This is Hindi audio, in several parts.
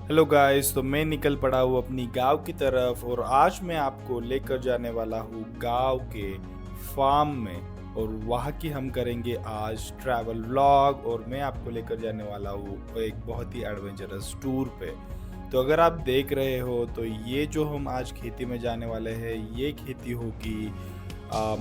हेलो गाइस, तो मैं निकल पड़ा हूँ अपनी गांव की तरफ और आज मैं आपको लेकर जाने वाला हूँ गांव के फार्म में। और वहाँ की हम करेंगे आज ट्रैवल व्लॉग और मैं आपको लेकर जाने वाला हूँ एक बहुत ही एडवेंचरस टूर पे। तो अगर आप देख रहे हो तो ये जो हम आज खेती में जाने वाले हैं ये खेती होगी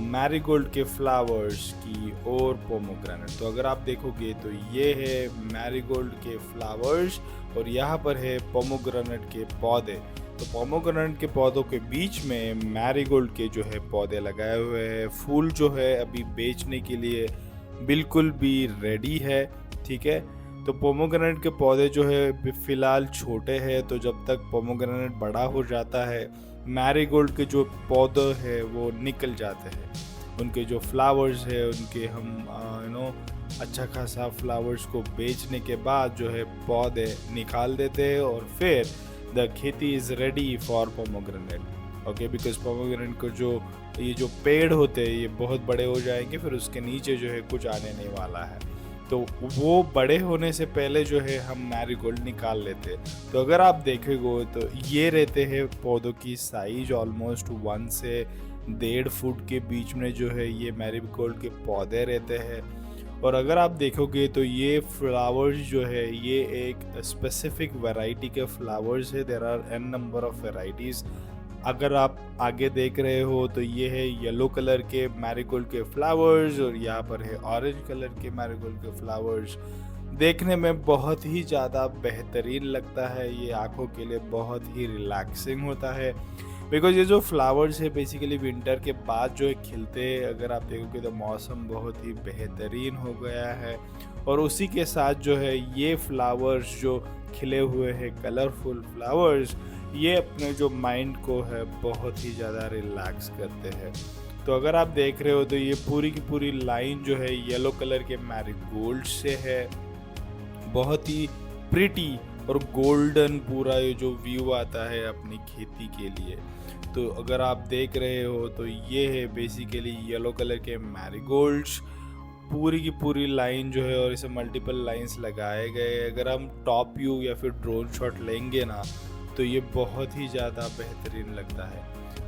मैरीगोल्ड के फ्लावर्स की और पोमोग्रेनेट। तो अगर आप देखोगे तो ये है मैरीगोल्ड के फ्लावर्स और यहाँ पर है पोमोग्रेनेट के पौधे। तो पोमोग्रेनेट के पौधों के बीच में मैरीगोल्ड के जो है पौधे लगाए हुए हैं। फूल जो है अभी बेचने के लिए बिल्कुल भी रेडी है। ठीक है, तो पोमोग्रेनेट के पौधे जो है फिलहाल छोटे हैं, तो जब तक पोमोग्रेनेट बड़ा हो जाता है मैरीगोल्ड के जो पौधे हैं वो निकल जाते हैं। उनके जो फ्लावर्स है उनके हम अच्छा खासा फ्लावर्स को बेचने के बाद जो है पौधे निकाल देते हैं और फिर द खेती is ready for pomegranate. Okay, because pomegranate को जो ये जो पेड़ होते हैं ये बहुत बड़े हो जाएंगे, फिर उसके नीचे जो है कुछ आने नहीं वाला है। तो वो बड़े होने से पहले जो है हम मैरीगोल्ड निकाल लेते हैं। तो अगर आप देखेंगे तो ये रहते हैं पौधों की साइज ऑलमोस्ट 1 से 1.5 फुट के बीच में जो है ये मैरीगोल्ड के पौधे रहते हैं। और अगर आप देखोगे तो ये फ्लावर्स जो है ये एक स्पेसिफिक वैरायटी के फ्लावर्स है। There are an number of varieties. अगर आप आगे देख रहे हो तो ये है येलो कलर के मैरीगोल्ड के फ्लावर्स और यहाँ पर है ऑरेंज कलर के मैरीगोल्ड के फ्लावर्स। देखने में बहुत ही ज़्यादा बेहतरीन लगता है, ये आंखों के लिए बहुत ही रिलैक्सिंग होता है। बिकॉज ये जो फ्लावर्स है बेसिकली विंटर के बाद जो है खिलते हैं। अगर आप देखोगे तो मौसम बहुत ही बेहतरीन हो गया है और उसी के साथ जो है ये फ्लावर्स जो खिले हुए हैं कलरफुल फ्लावर्स ये अपने जो माइंड को है बहुत ही ज़्यादा रिलैक्स करते हैं। तो अगर आप देख रहे हो तो ये पूरी की पूरी लाइन जो है येलो कलर के मैरीगोल्ड से है। बहुत ही प्रिटी और गोल्डन पूरा ये जो व्यू आता है अपनी खेती के लिए। तो अगर आप देख रहे हो तो ये है बेसिकली येलो कलर के मैरीगोल्ड्स पूरी की पूरी लाइन जो है और इसे मल्टीपल लाइंस लगाए गए। अगर हम टॉप व्यू या फिर ड्रोन शॉट लेंगे ना तो ये बहुत ही ज़्यादा बेहतरीन लगता है।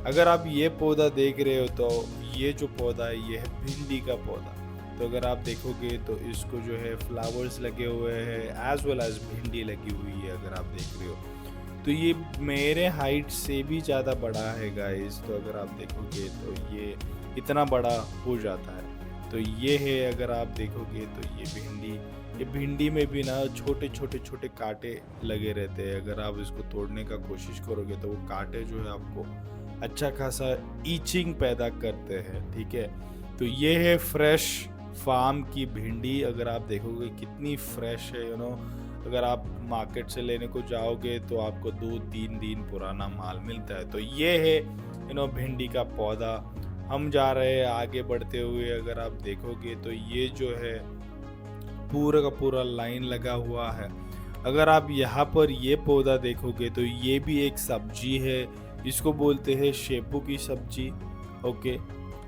अगर आप ये पौधा देख रहे हो तो ये जो पौधा है ये है भिंडी का पौधा। तो अगर आप देखोगे तो इसको जो है फ्लावर्स लगे हुए हैं एज वेल एज भिंडी लगी हुई है। अगर आप देख रहे हो तो ये मेरे हाइट से भी ज़्यादा बड़ा है गाइस। तो अगर आप देखोगे तो ये इतना बड़ा हो जाता है। तो ये है, अगर आप देखोगे तो ये भिंडी में भी ना छोटे छोटे छोटे कांटे लगे रहते हैं। अगर आप इसको तोड़ने का कोशिश करोगे तो वो कांटे जो है आपको अच्छा खासा ईचिंग पैदा करते हैं। ठीक है, तो ये है फ्रेश फार्म की भिंडी। अगर आप देखोगे कितनी फ्रेश है अगर आप मार्केट से लेने को जाओगे तो आपको 2-3 दिन पुराना माल मिलता है। तो ये है भिंडी का पौधा। हम जा रहे हैं आगे बढ़ते हुए। अगर आप देखोगे तो ये जो है पूरा का पूरा लाइन लगा हुआ है। अगर आप यहाँ पर ये पौधा देखोगे तो ये भी एक सब्जी है, इसको बोलते हैं शेपू की सब्जी। ओके,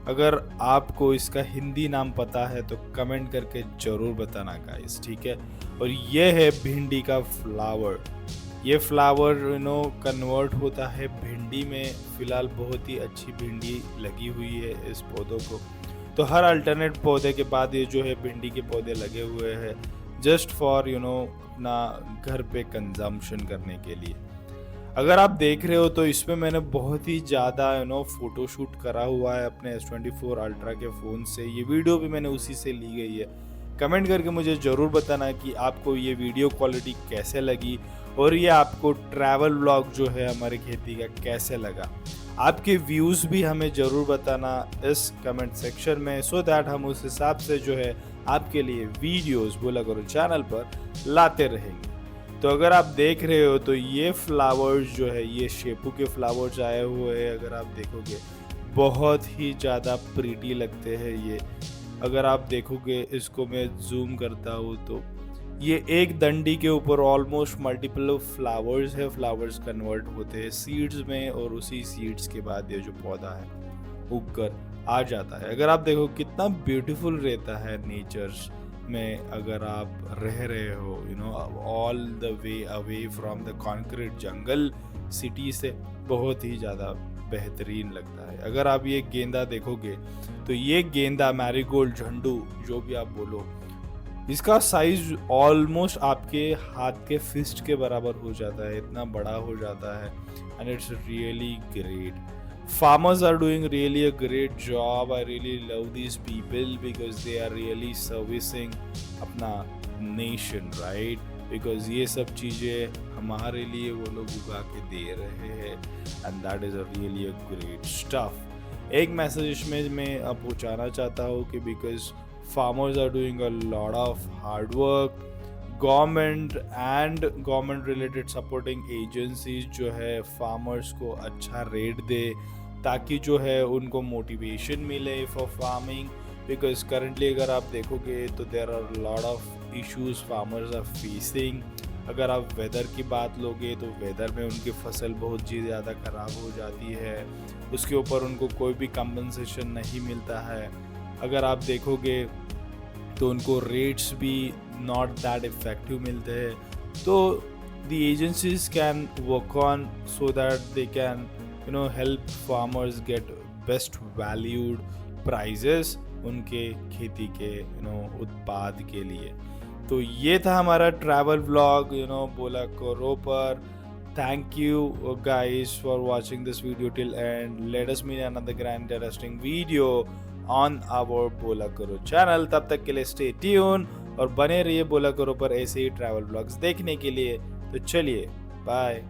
अगर आपको इसका हिंदी नाम पता है तो कमेंट करके ज़रूर बताना गाइस। ठीक है, और ये है भिंडी का फ्लावर। ये फ्लावर कन्वर्ट होता है भिंडी में। फिलहाल बहुत ही अच्छी भिंडी लगी हुई है इस पौधों को। तो हर अल्टरनेट पौधे के बाद ये जो है भिंडी के पौधे लगे हुए हैं जस्ट फॉर अपना घर पे कंजम्पशन करने के लिए। अगर आप देख रहे हो तो इसमें मैंने बहुत ही ज़्यादा फ़ोटो शूट करा हुआ है अपने S24 अल्ट्रा के फ़ोन से। ये वीडियो भी मैंने उसी से ली गई है। कमेंट करके मुझे ज़रूर बताना कि आपको ये वीडियो क्वालिटी कैसे लगी और ये आपको ट्रैवल व्लॉग जो है हमारी खेती का कैसे लगा। आपके व्यूज़ भी हमें ज़रूर बताना इस कमेंट सेक्शन में, सो दैट हम उस हिसाब से जो है आपके लिए वीडियोस बोला करो चैनल पर लाते रहेंगे। तो अगर आप देख रहे हो तो ये फ्लावर्स जो है ये शेपू के फ्लावर्स आए हुए हैं। अगर आप देखोगे बहुत ही ज़्यादा प्रीटी लगते हैं ये। अगर आप देखोगे इसको मैं जूम करता हूँ तो ये एक डंडी के ऊपर ऑलमोस्ट मल्टीपल फ्लावर्स है। फ्लावर्स कन्वर्ट होते हैं सीड्स में और उसी सीड्स के बाद ये जो पौधा है उग कर आ जाता है। अगर आप देखो कितना ब्यूटीफुल रहता है नेचर्स में अगर आप रह रहे हो, all the way away from the concrete jungle city से, बहुत ही ज़्यादा बेहतरीन लगता है। अगर आप ये गेंदा देखोगे तो ये गेंदा, मैरीगोल्ड, झंडू, जो भी आप बोलो, इसका साइज ऑलमोस्ट आपके हाथ के फिस्ट के बराबर हो जाता है, इतना बड़ा हो जाता है। And it's really great. Farmers are doing really a great job. I really love these people because they are really servicing अपना nation, right? Because ये सब चीज़ें हमारे लिए वो लोग उगा के दे रहे हैं, and that is a really a great stuff. एक मैसेज इसमें मैं पहुँचाना चाहता हूँ कि because farmers are doing a lot of hard work, government and government related supporting agencies जो है फार्मर्स को अच्छा रेट दे, ताकि जो है उनको मोटिवेशन मिले फॉर फार्मिंग। बिकॉज करंटली अगर आप देखोगे तो there are lot of issues farmers are facing. अगर आप वेदर की बात लोगे तो वेदर में उनकी फसल बहुत ही ज़्यादा ख़राब हो जाती है, उसके ऊपर उनको कोई भी कंपनसेशन नहीं मिलता है। अगर आप देखोगे तो उनको रेट्स भी नॉट दैट इफेक्टिव मिलते हैं। तो the agencies can work on so that they can help farmers get best valued prices उनके खेती के उत्पाद के लिए। तो ये था हमारा ट्रैवल व्लॉग बोला करो पर। Thank you guys for watching this video till end. Let us meet another grand interesting video on our बोला करो चैनल। तब तक के लिए stay tuned और बने रहिए बोला करो पर ऐसे ही ट्रैवल व्लॉग्स देखने के लिए। तो चलिए बाय।